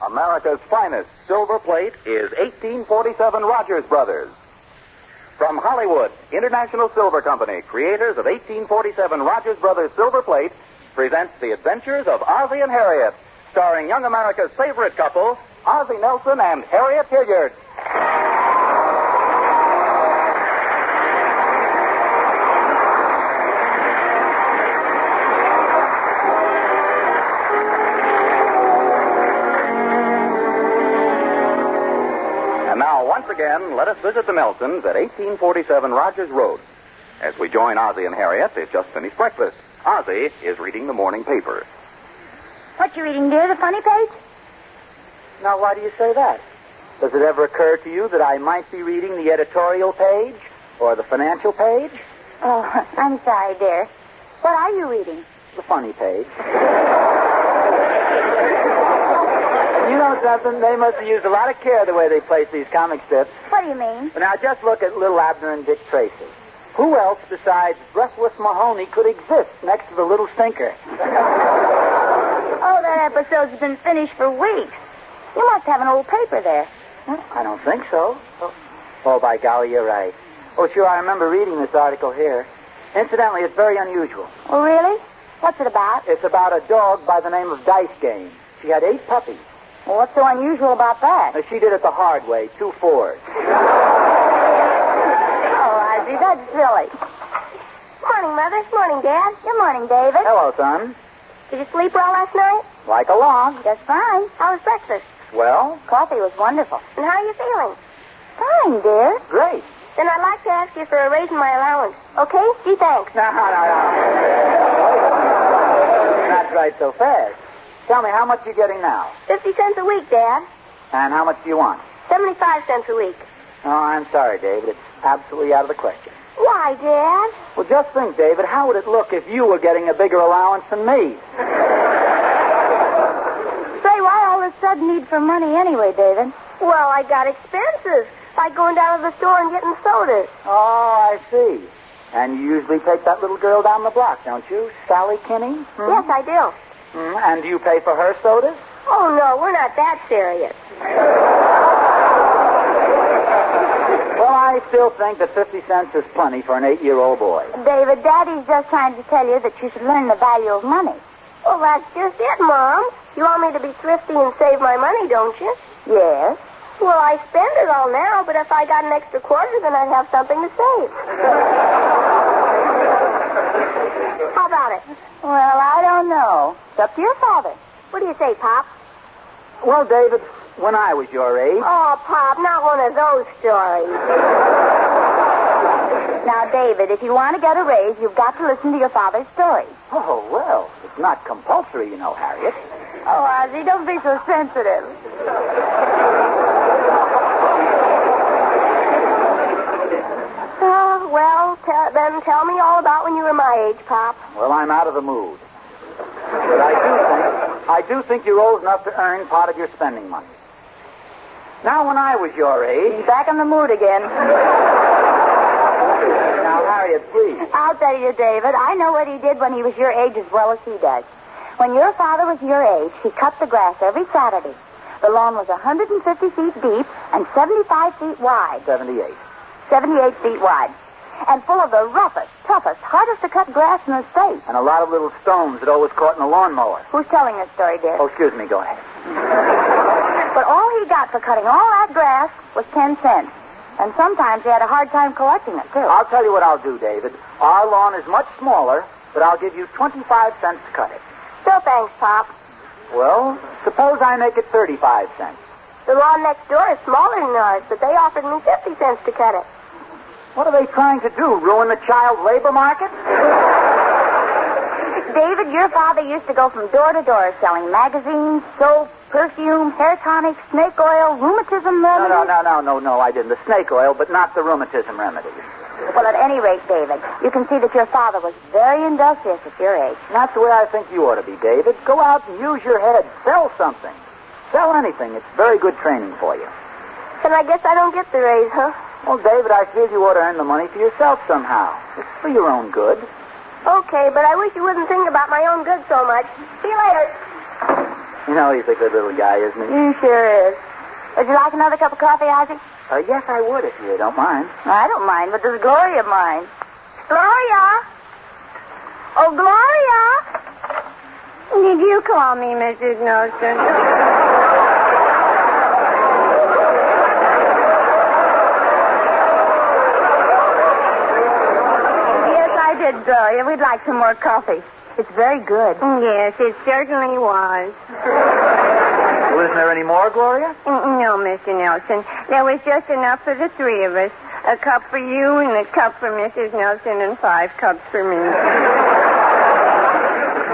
America's finest silver plate is 1847 Rogers Brothers. From Hollywood, International Silver Company, creators of 1847 Rogers Brothers Silver Plate, presents The Adventures of Ozzie and Harriet, starring young America's favorite couple, Ozzie Nelson and Harriet Hilliard. And now, once again, let us visit the Nelsons at 1847 Rogers Road. As we join Ozzie and Harriet, they've just finished breakfast. Ozzie is reading the morning paper. What you reading, dear? The funny page? Now, why do you say that? Does it ever occur to you that I might be reading the editorial page or the financial page? Oh, I'm sorry, dear. What are you reading? The funny page. You know something? They must have used a lot of care the way they place these comic strips. What do you mean? But now, just look at little Abner and Dick Tracy. Who else besides Breathless Mahoney could exist next to the little stinker? Oh, that episode's been finished for weeks. You must have an old paper there. I don't think so. Oh, by golly, you're right. Oh, sure, I remember reading this article here. Incidentally, it's very unusual. Oh, really? What's it about? It's about a dog by the name of Dice Game. She had 8 puppies. Well, what's so unusual about that? She did it the hard way, 2 4s. Oh, Ozzie, that's silly. Morning, Mother. Morning, Dad. Good morning, David. Hello, son. Did you sleep well last night? Like a log. Just fine. How was breakfast? Well? Coffee was wonderful. And how are you feeling? Fine, dear. Great. Then I'd like to ask you for a raise in my allowance. Okay? Gee, thanks. No. Not right so fast. Tell me, how much are you getting now? 50 cents a week, Dad. And how much do you want? 75 cents a week. Oh, I'm sorry, David. It's absolutely out of the question. Why, Dad? Well, just think, David, how would it look if you were getting a bigger allowance than me? Say, why all this sudden need for money anyway, David? Well, I got expenses, like going down to the store and getting sodas. Oh, I see. And you usually take that little girl down the block, don't you? Sally Kinney? Hmm? Yes, I do. And do you pay for her sodas? Oh, no, we're not that serious. Well, I still think that 50 cents is plenty for an 8-year-old boy. David, Daddy's just trying to tell you that you should learn the value of money. Well, that's just it, Mom. You want me to be thrifty and save my money, don't you? Yes. Well, I spend it all now, but if I got an extra quarter, then I'd have something to save. How about it? Well, I don't know. It's up to your father. What do you say, Pop? Well, David, when I was your age... Oh, Pop, not one of those stories. Now, David, if you want to get a raise, you've got to listen to your father's story. Oh, well, it's not compulsory, you know, Harriet. Oh, Ozzie, don't be so sensitive. Then tell me all about when you were my age, Pop. Well, I'm out of the mood. But I do think you're old enough to earn part of your spending money. Now, when I was your age... He's back in the mood again. Now, Harriet, please. I'll tell you, David, I know what he did when he was your age as well as he does. When your father was your age, he cut the grass every Saturday. The lawn was 150 feet deep and 75 feet wide. 78 feet wide. And full of the roughest, toughest, hardest-to-cut grass in the state. And a lot of little stones that always caught in the lawnmower. Who's telling this story, dear? Oh, excuse me. Go ahead. But all he got for cutting all that grass was 10 cents. And sometimes he had a hard time collecting it, too. I'll tell you what I'll do, David. Our lawn is much smaller, but I'll give you 25 cents to cut it. Still thanks, Pop. Well, suppose I make it 35 cents. The lawn next door is smaller than ours, but they offered me 50 cents to cut it. What are they trying to do, ruin the child labor market? David, your father used to go from door to door selling magazines, soap, perfume, hair tonics, snake oil, rheumatism remedies. No, I didn't. The snake oil, but not the rheumatism remedies. Well, at any rate, David, you can see that your father was very industrious at your age. Not the way I think you ought to be, David. Go out and use your head. Sell something. Sell anything. It's very good training for you. Then I guess I don't get the raise, huh? Well, David, I feel you ought to earn the money for yourself somehow. It's for your own good. Okay, but I wish you wouldn't think about my own good so much. See you later. You know he's a good little guy, isn't he? He sure is. Would you like another cup of coffee, Ozzie? Yes, I would if you don't mind. I don't mind, but does Gloria mind? Gloria? Oh, Gloria? Did you call me, Mrs. Nelson? Yes, I did, Gloria. We'd like some more coffee. It's very good. Yes, it certainly was. Well, isn't there any more, Gloria? No, Mr. Nelson. There was just enough for the three of us. A cup for you and a cup for Mrs. Nelson and 5 cups for me.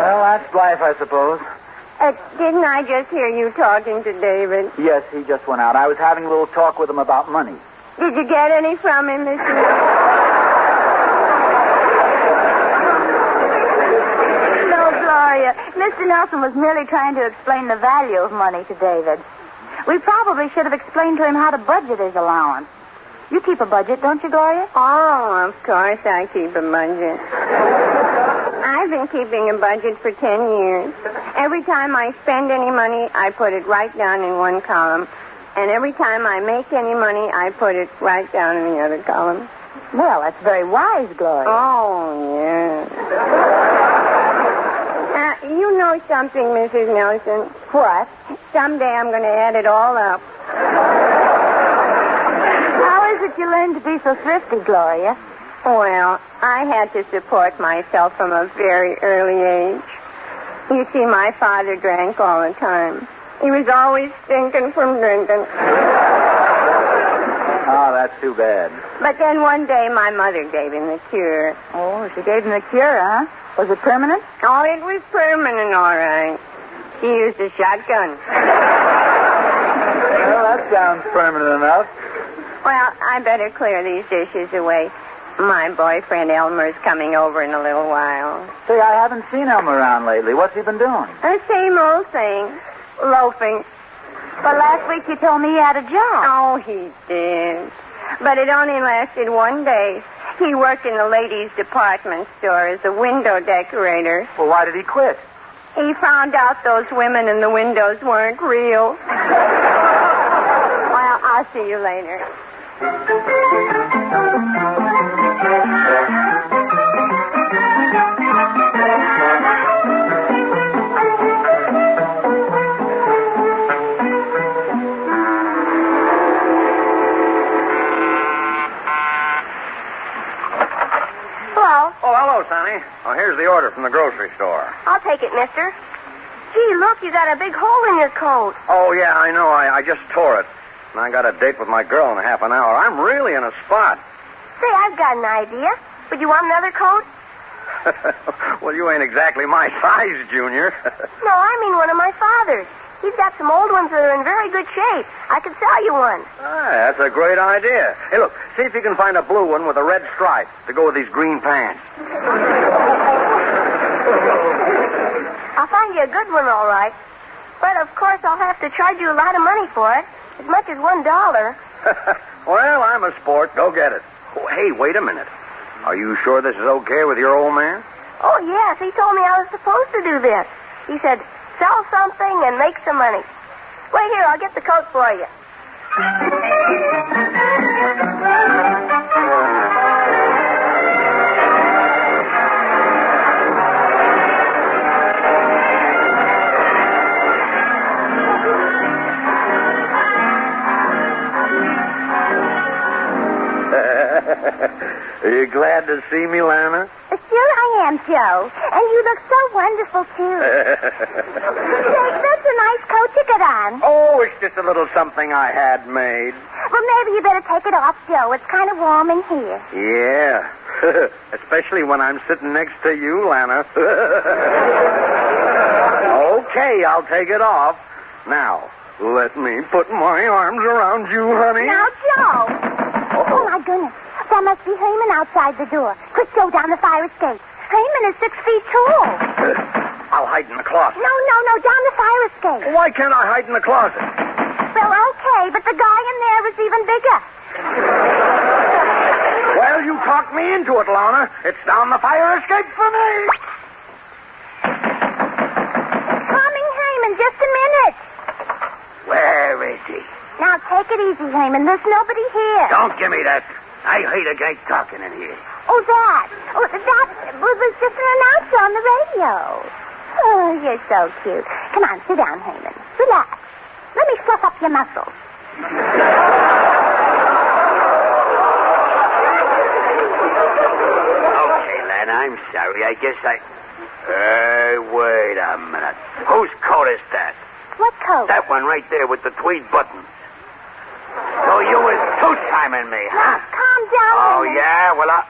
Well, that's life, I suppose. Didn't I just hear you talking to David? Yes, he just went out. I was having a little talk with him about money. Did you get any from him, Mr. Nelson? No, Gloria. Mr. Nelson was merely trying to explain the value of money to David. We probably should have explained to him how to budget his allowance. You keep a budget, don't you, Gloria? Oh, of course I keep a budget. I've been keeping a budget for 10 years. Every time I spend any money, I put it right down in one column. And every time I make any money, I put it right down in the other column. Well, that's very wise, Gloria. Oh, yeah. You know something, Mrs. Nelson. What? Someday I'm going to add it all up. How is it you learned to be so thrifty, Gloria? Well, I had to support myself from a very early age. You see, my father drank all the time. He was always stinking from drinking. Oh, that's too bad. But then one day my mother gave him the cure. Oh, she gave him the cure, huh? Was it permanent? Oh, it was permanent, all right. She used a shotgun. Well, that sounds permanent enough. Well, I better clear these dishes away. My boyfriend Elmer's coming over in a little while. Say, I haven't seen him around lately. What's he been doing? The same old thing. Loafing. But last week you told me he had a job. Oh, he did. But it only lasted one day. He worked in the ladies' department store as a window decorator. Well, why did he quit? He found out those women in the windows weren't real. Well, I'll see you later. Hello. Oh, hello, Sonny. Oh, here's the order from the grocery store. I'll take it, mister. Gee, look, you got a big hole in your coat. Oh, yeah, I know. I just tore it. And I got a date with my girl in a half an hour. I'm really in a spot. Say, I've got an idea. Would you want another coat? Well, you ain't exactly my size, Junior. No, I mean one of my father's. He's got some old ones that are in very good shape. I could sell you one. That's a great idea. Hey, look, see if you can find a blue one with a red stripe to go with these green pants. I'll find you a good one, all right. But, of course, I'll have to charge you a lot of money for it. As much as $1. Well, I'm a sport. Go get it. Oh, hey, wait a minute. Are you sure this is okay with your old man? Oh, yes. He told me I was supposed to do this. He said, sell something and make some money. Wait here. I'll get the coat for you. Are you glad to see me, Lana? Sure I am, Joe. And you look so wonderful, too. Say, that's a nice coat you got on. Oh, it's just a little something I had made. Well, maybe you better take it off, Joe. It's kind of warm in here. Yeah. Especially when I'm sitting next to you, Lana. Okay, I'll take it off. Now, let me put my arms around you, honey. Now, Joe. Oh, my goodness. That must be Herman outside the door. Quick, go down the fire escape. Herman is 6 feet tall. I'll hide in the closet. No, down the fire escape. Why can't I hide in the closet? Well, okay, but the guy in there is even bigger. Well, you talked me into it, Lana. It's down the fire escape for me. Coming, Herman, just a minute. see. Now, take it easy, Heyman. There's nobody here. Don't give me that. I hate a guy talking in here. Oh, that was just an announcer on the radio. Oh, you're so cute. Come on, sit down, Heyman. Relax. Let me fluff up your muscles. Okay, lad, I'm sorry. I guess I... Hey, wait a minute. Whose coat is that? What coat? That one right there with the tweed buttons. So you was two-timing me, huh? Calm down, Oh, Heyman. yeah? Well,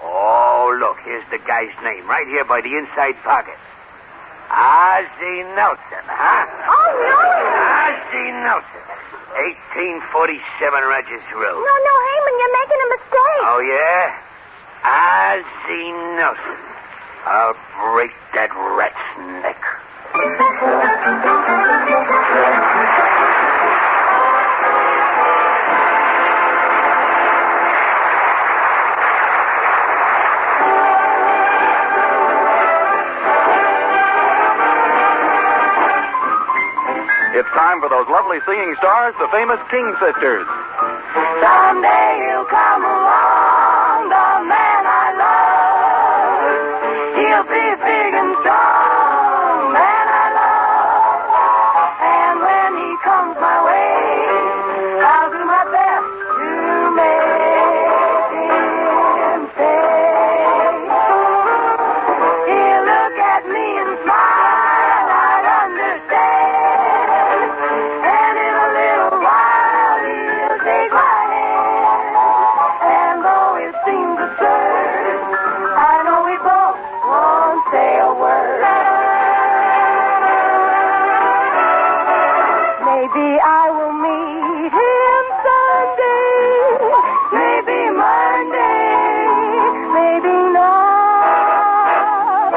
Oh, look, here's the guy's name, right here by the inside pocket. Ozzie Nelson, huh? Oh, no. Ozzie Nelson. 1847 Rogers Road. No, Heyman, you're making a mistake. Oh, yeah? Ozzie Nelson. I'll break that rat's neck. It's time for those lovely singing stars, the famous King Sisters. Someday he'll come along, the man I love. He'll be big and strong, man I love. And when he comes my way, I'll do my best to make him stay. He'll look at me and smile, I'd understand. And in a little while, he'll take my hand. And though it seems absurd, I know we both won't say a word. Maybe I will meet him someday. Maybe Monday. Maybe not.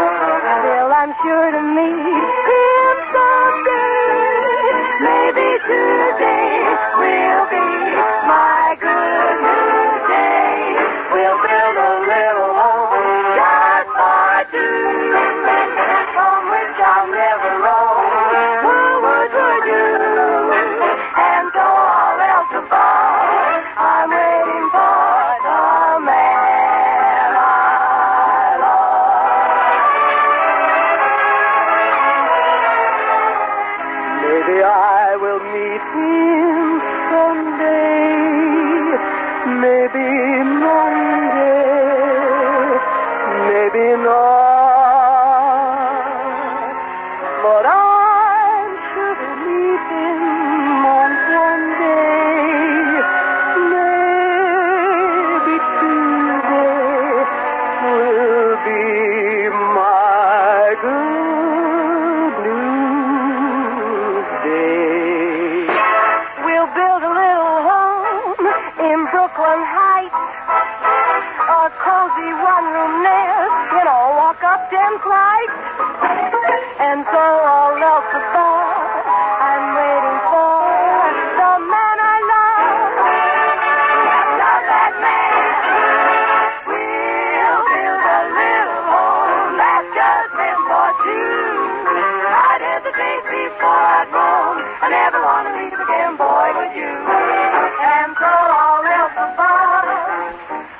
Still, I'm sure to meet him someday. Maybe today will be my good new day. We'll build a little home just for two, from which I'll never roam. Woods would do, and so all else above, I'm waiting for the man I love. Maybe I will meet him someday. Maybe Monday. Maybe not. But I'm sure to meet him on one day. Maybe Tuesday will be my good news day. We'll build a little home in Brooklyn Heights. A cozy one-room nest, walk up 10 flights. And so all else above, I'm waiting for the man I love. Love that man. We'll build a little home that's just meant for two. I'd hesitate before I'd roam. I never want to leave again, boy, with you. And so all else above,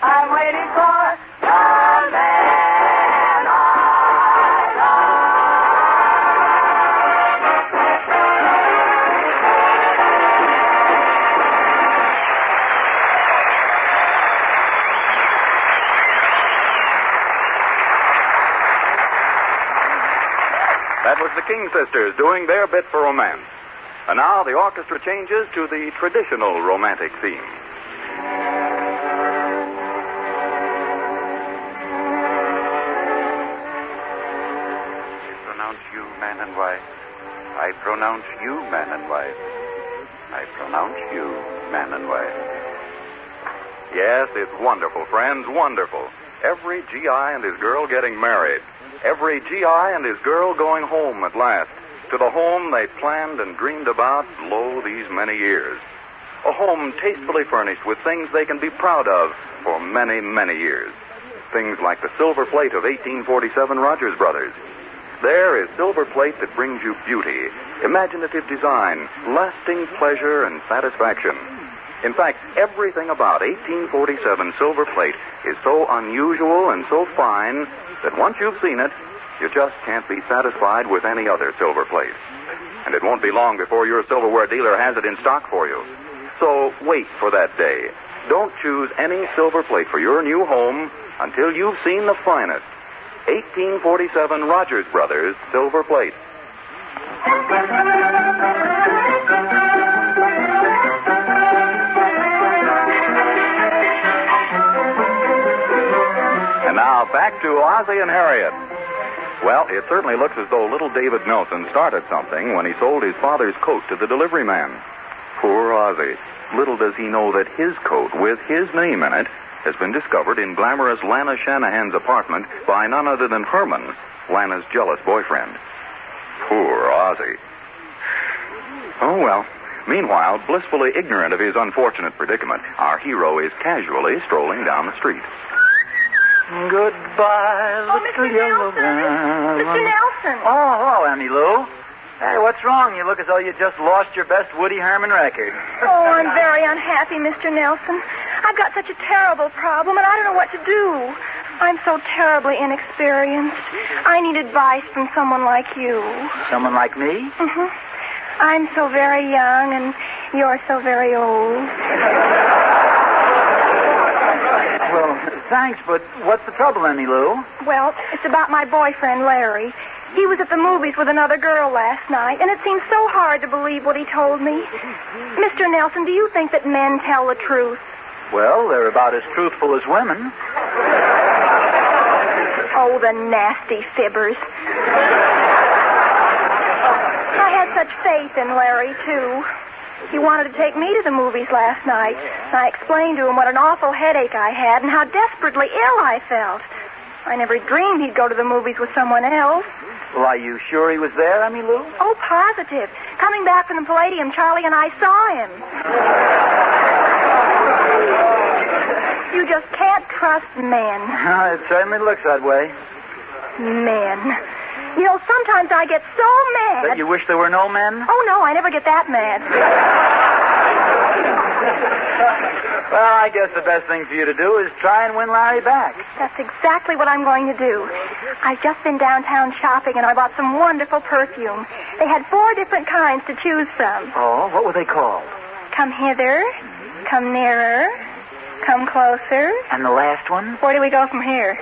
I'm waiting for the man I love. That was the King Sisters doing their bit for romance. And now the orchestra changes to the traditional romantic theme. I pronounce you man and wife. I pronounce you man and wife. I pronounce you man and wife. Yes, it's wonderful, friends, wonderful. Every GI and his girl getting married. Every GI and his girl going home at last. To the home they planned and dreamed about, lo, these many years. A home tastefully furnished with things they can be proud of for many, many years. Things like the silver plate of 1847 Rogers Brothers. There is silver plate that brings you beauty, imaginative design, lasting pleasure, and satisfaction. In fact, everything about 1847 silver plate is so unusual and so fine that once you've seen it, you just can't be satisfied with any other silver plate. And it won't be long before your silverware dealer has it in stock for you. So wait for that day. Don't choose any silver plate for your new home until you've seen the finest 1847 Rogers Brothers silver plate. And now back to Ozzie and Harriet. Well, it certainly looks as though little David Nelson started something when he sold his father's coat to the delivery man. Poor Ozzie. Little does he know that his coat with his name in it has been discovered in glamorous Lana Shanahan's apartment by none other than Herman, Lana's jealous boyfriend. Poor Ozzie. Oh, well. Meanwhile, blissfully ignorant of his unfortunate predicament, our hero is casually strolling down the street. Goodbye, Mr. Nelson. Mr. Nelson. Oh, hello, Emmy Lou. Hey, what's wrong? You look as though you just lost your best Woody Herman record. Oh, I'm very unhappy, Mr. Nelson. I've got such a terrible problem, and I don't know what to do. I'm so terribly inexperienced. I need advice from someone like you. Someone like me? Mm-hmm. I'm so very young, and you're so very old. Well, thanks, but what's the trouble, Emmy Lou? Well, it's about my boyfriend, Larry. He was at the movies with another girl last night, and it seems so hard to believe what he told me. Mr. Nelson, do you think that men tell the truth? Well, they're about as truthful as women. Oh, the nasty fibbers. I had such faith in Larry, too. He wanted to take me to the movies last night. I explained to him what an awful headache I had and how desperately ill I felt. I never dreamed he'd go to the movies with someone else. Well, are you sure he was there, Emmy Lou? Oh, positive. Coming back from the Palladium, Charlie and I saw him. You just can't trust men. It certainly looks that way. Men. You know, sometimes I get so mad. That you wish there were no men? Oh, no, I never get that mad. Well, I guess the best thing for you to do is try and win Larry back. That's exactly what I'm going to do. I've just been downtown shopping, and I bought some wonderful perfume. They had 4 different kinds to choose from. Oh, what were they called? Come hither, come nearer, come closer. And the last one? Where do we go from here?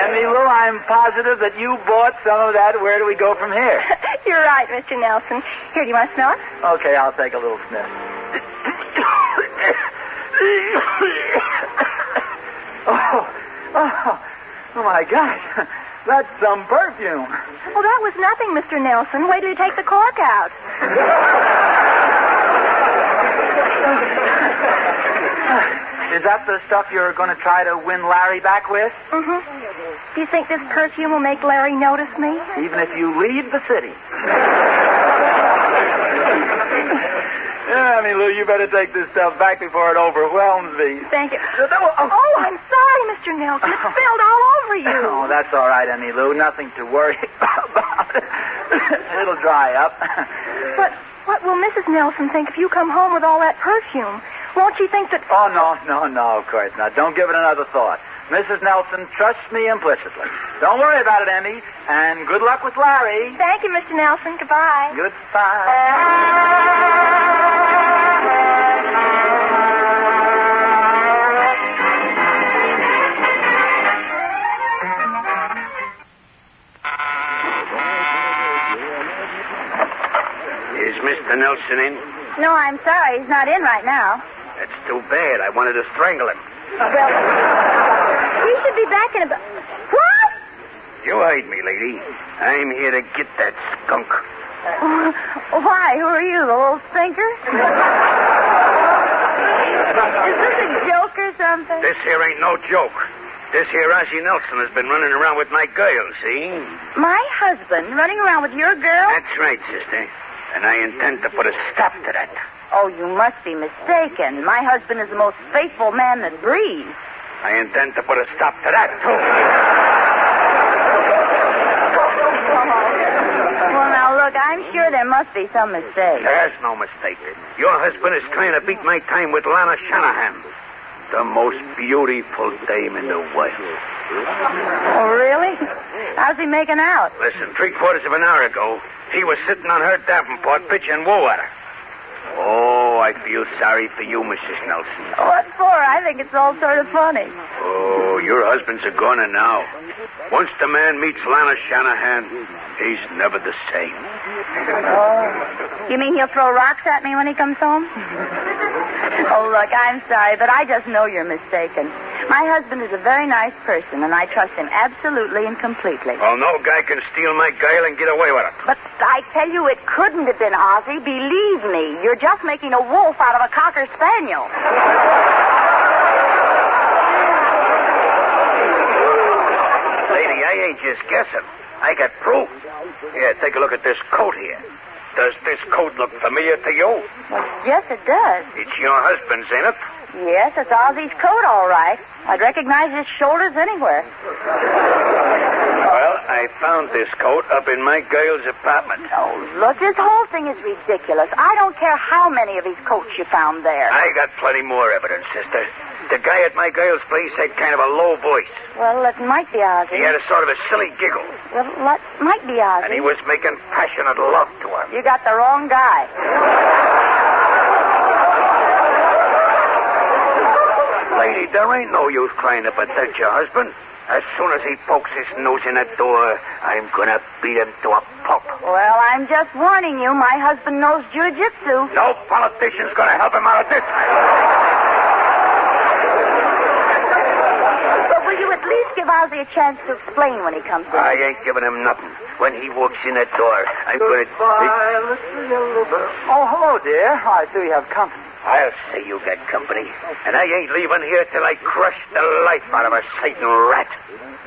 Emmy Lou, I'm positive that you bought some of that. Where do we go from here? You're right, Mr. Nelson. Here, do you want to smell it? Okay, I'll take a little sniff. Oh, my gosh. That's some perfume. Well, that was nothing, Mr. Nelson. Wait till you take the cork out. Is that the stuff you're going to try to win Larry back with? Mm-hmm. Do you think this perfume will make Larry notice me? Even if you leave the city. Yeah, I mean, Lou, you better take this stuff back before it overwhelms me. Thank you. Oh, I'm sorry, Mr. Nelson. It spilled all over you. Oh, that's all right, Emmy Lou. Nothing to worry about. It'll dry up. But what will Mrs. Nelson think if you come home with all that perfume? Won't she think that... Oh, no, of course not. Don't give it another thought. Mrs. Nelson trusts me implicitly. Don't worry about it, Emmy. And good luck with Larry. Thank you, Mr. Nelson. Goodbye. Goodbye. Is Mr. Nelson in? No, I'm sorry. He's not in right now. That's too bad. I wanted to strangle him. Well, he should be back in about... What? You heard me, lady. I'm here to get that skunk. Why? Who are you, the little stinker? Is this a joke or something? This here ain't no joke. This here Ozzie Nelson has been running around with my girl, see? My husband running around with your girl? That's right, sister. And I intend to put a stop to that. Oh, you must be mistaken. My husband is the most faithful man that breathes. I intend to put a stop to that, too. sure there must be some mistake. There's no mistake. Your husband is trying to beat my time with Lana Shanahan, the most beautiful dame in the world. Oh, really? How's he making out? Listen, 3/4 of an hour ago, he was sitting on her Davenport pitching wool at her. Oh, I feel sorry for you, Mrs. Nelson. What for? I think it's all sort of funny. Oh, your husband's a goner now. Once the man meets Lana Shanahan, he's never the same. Oh. You mean he'll throw rocks at me when he comes home? Oh, look, I'm sorry, but I just know you're mistaken. My husband is a very nice person, and I trust him absolutely and completely. Well, no guy can steal my guile and get away with it. But I tell you, it couldn't have been Ozzie. Believe me, you're just making a wolf out of a cocker spaniel. Lady, I ain't just guessing. I got proof. Here, take a look at this coat here. Does this coat look familiar to you? Well, yes, it does. It's your husband's, ain't it? Yes, it's Ozzie's coat, all right. I'd recognize his shoulders anywhere. Well, I found this coat up in my girl's apartment. Oh, look, this whole thing is ridiculous. I don't care how many of these coats you found there. I got plenty more evidence, sister. The guy at my girl's place had kind of a low voice. Well, it might be Ozzie. He had a sort of a silly giggle. Well, it might be Ozzie. And he was making passionate love to her. You got the wrong guy. Lady, there ain't no use trying to protect your husband. As soon as he pokes his nose in that door, I'm gonna beat him to a pulp. Well, I'm just warning you, my husband knows jiu-jitsu. No politician's gonna help him out of this. But will you at least give Ozzie a chance to explain when he comes in? I ain't giving him nothing. When he walks in that door, I'm gonna... Oh, hello, dear. I see you have company. I'll say you got company. And I ain't leaving here till I crush the life out of a Satan rat.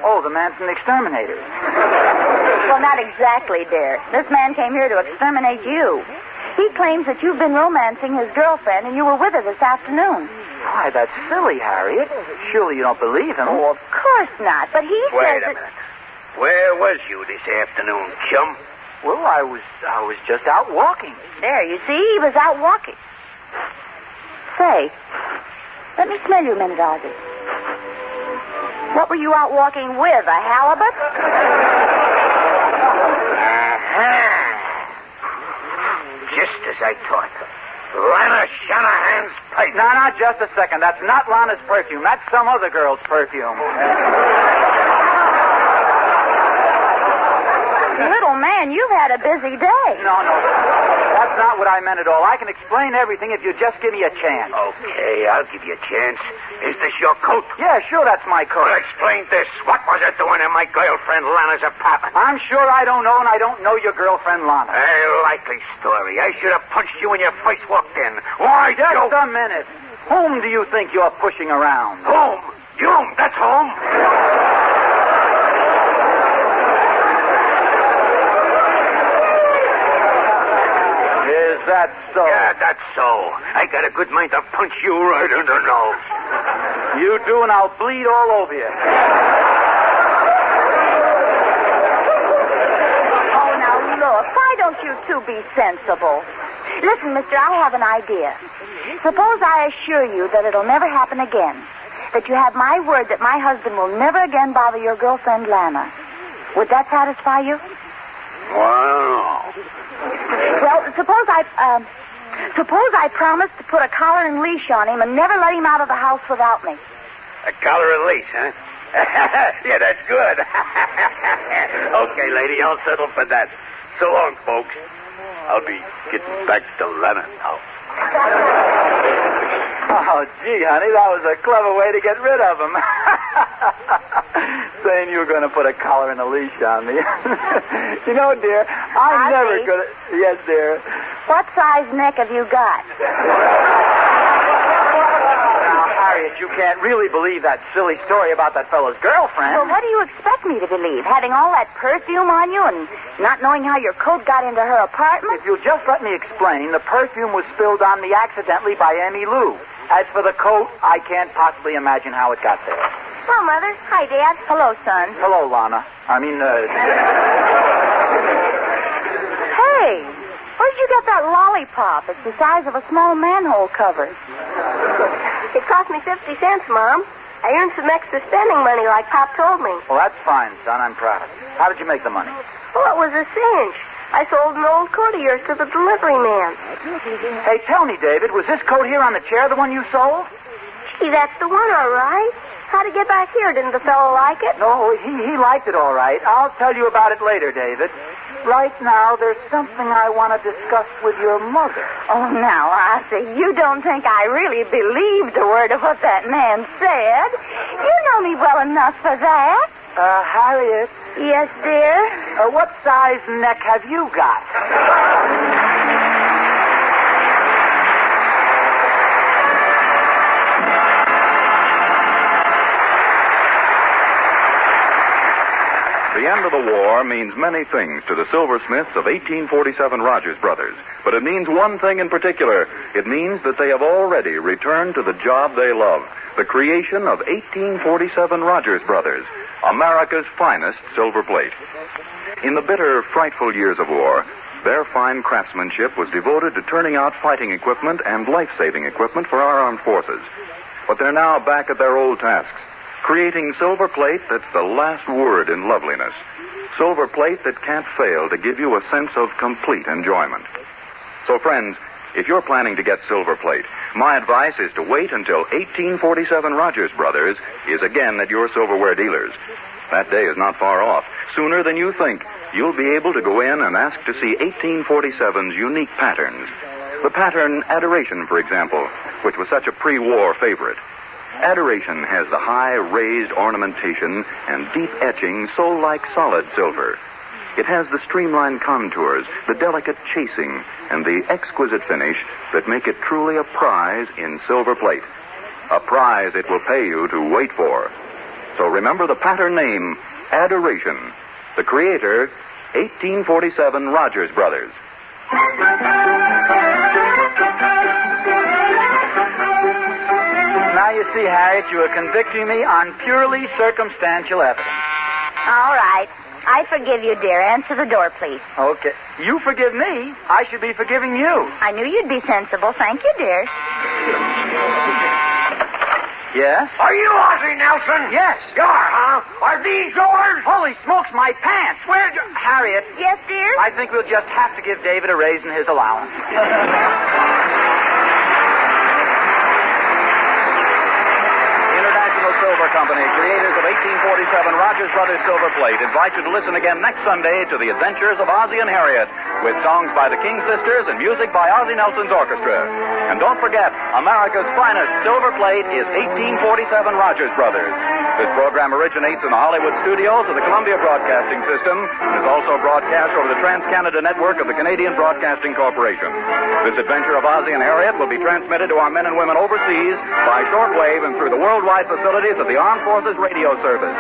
Oh, the man from the exterminators. Well, not exactly, dear. This man came here to exterminate you. He claims that you've been romancing his girlfriend and you were with her this afternoon. Why, that's silly, Harriet. Surely you don't believe him. Oh, of course not. But he Wait says a minute. Where was you this afternoon, chum? Well, I was just out walking. There, you see, he was out walking. Say, let me smell you a minute, Ozzie. What were you out walking with, a halibut? Just as I thought. Lana Shanahan's pipe. No, just a second. That's not Lana's perfume. That's some other girl's perfume. Little man, you've had a busy day. No. That's not what I meant at all. I can explain everything if you just give me a chance. Okay, I'll give you a chance. Is this your coat? Yeah, sure, that's my coat. Well, explain this. What was it doing in my girlfriend Lana's apartment? I'm sure I don't know, and I don't know your girlfriend, Lana. A likely story. I should have punched you when you first walked in. Why, Just Joe? a minute. Whom do you think you're pushing around? Home. You, that's home. Is that so? Yeah, that's so. I got a good mind to punch you right in the nose. You do, and I'll bleed all over you. Oh, now, look, why don't you two be sensible? Listen, mister, I have an idea. Suppose I assure you that it'll never happen again. That you have my word that my husband will never again bother your girlfriend, Lana. Would that satisfy you? Well, Well, suppose I promise to put a collar and leash on him and never let him out of the house without me. a collar and leash, huh? Yeah, that's good. Okay, lady, I'll settle for that. So long, folks. I'll be getting back to Lana now. Oh, gee, honey, that was a clever way to get rid of him. Saying you were going to put a collar and a leash on me. You know, dear, I'm never going to... Yes, dear. What size neck have you got? Now, Harriet, you can't really believe that silly story about that fellow's girlfriend. Well, what do you expect me to believe? Having all that perfume on you and not knowing how your coat got into her apartment? If you'll just let me explain, the perfume was spilled on me accidentally by Emmy Lou. As for the coat, I can't possibly imagine how it got there. Hello, Mother. Hi, Dad. Hello, son. Hello, Lana. Hey, Where'd you get that lollipop? It's the size of a small manhole cover. It cost me 50 cents, Mom. I earned some extra spending money like Pop told me. Well, that's fine, son. I'm proud of you. How did you make the money? Well, it was a cinch. I sold an old coat of yours to the delivery man. Hey, tell me, David, was this coat here on the chair the one you sold? Gee, that's the one, all right. How'd it get back here? Didn't the fellow like it? No, he liked it all right. I'll tell you about it later, David. Right now, there's something I want to discuss with your mother. Oh, now, Ozzie, you don't think I really believed a word of what that man said? You know me well enough for that. Harriet. Yes, dear? What size neck have you got? The end of the war means many things to the silversmiths of 1847 Rogers Brothers. But it means one thing in particular. It means that they have already returned to the job they love, the creation of 1847 Rogers Brothers, America's finest silver plate. In the bitter, frightful years of war, their fine craftsmanship was devoted to turning out fighting equipment and life-saving equipment for our armed forces. But they're now back at their old tasks, creating silver plate that's the last word in loveliness. Silver plate that can't fail to give you a sense of complete enjoyment. So, friends, if you're planning to get silver plate, my advice is to wait until 1847 Rogers Brothers is again at your silverware dealers. That day is not far off. Sooner than you think, you'll be able to go in and ask to see 1847's unique patterns. The pattern Adoration, for example, which was such a pre-war favorite. Adoration has the high raised ornamentation and deep etching so like solid silver. It has the streamlined contours, the delicate chasing, and the exquisite finish that make it truly a prize in silver plate. A prize it will pay you to wait for. So remember the pattern name, Adoration. The creator, 1847 Rogers Brothers. Now you see, Harriet, you are convicting me on purely circumstantial evidence. All right. I forgive you, dear. Answer the door, please. Okay. You forgive me. I should be forgiving you. I knew you'd be sensible. Thank you, dear. Yes? Are you Ozzie Nelson? Yes. You are, huh? Are these yours? Holy smokes, my pants. Where'd you... Harriet. Yes, dear? I think we'll just have to give David a raise in his allowance. Silver Company, creators of 1847 Rogers Brothers Silver Plate, invite you to listen again next Sunday to the adventures of Ozzie and Harriet, with songs by the King Sisters and music by Ozzie Nelson's orchestra. And don't forget, America's finest silver plate is 1847 Rogers Brothers. This program originates in the Hollywood studios of the Columbia Broadcasting System and is also broadcast over the Trans-Canada Network of the Canadian Broadcasting Corporation. This adventure of Ozzie and Harriet will be transmitted to our men and women overseas by shortwave and through the worldwide facilities of the Armed Forces Radio Service.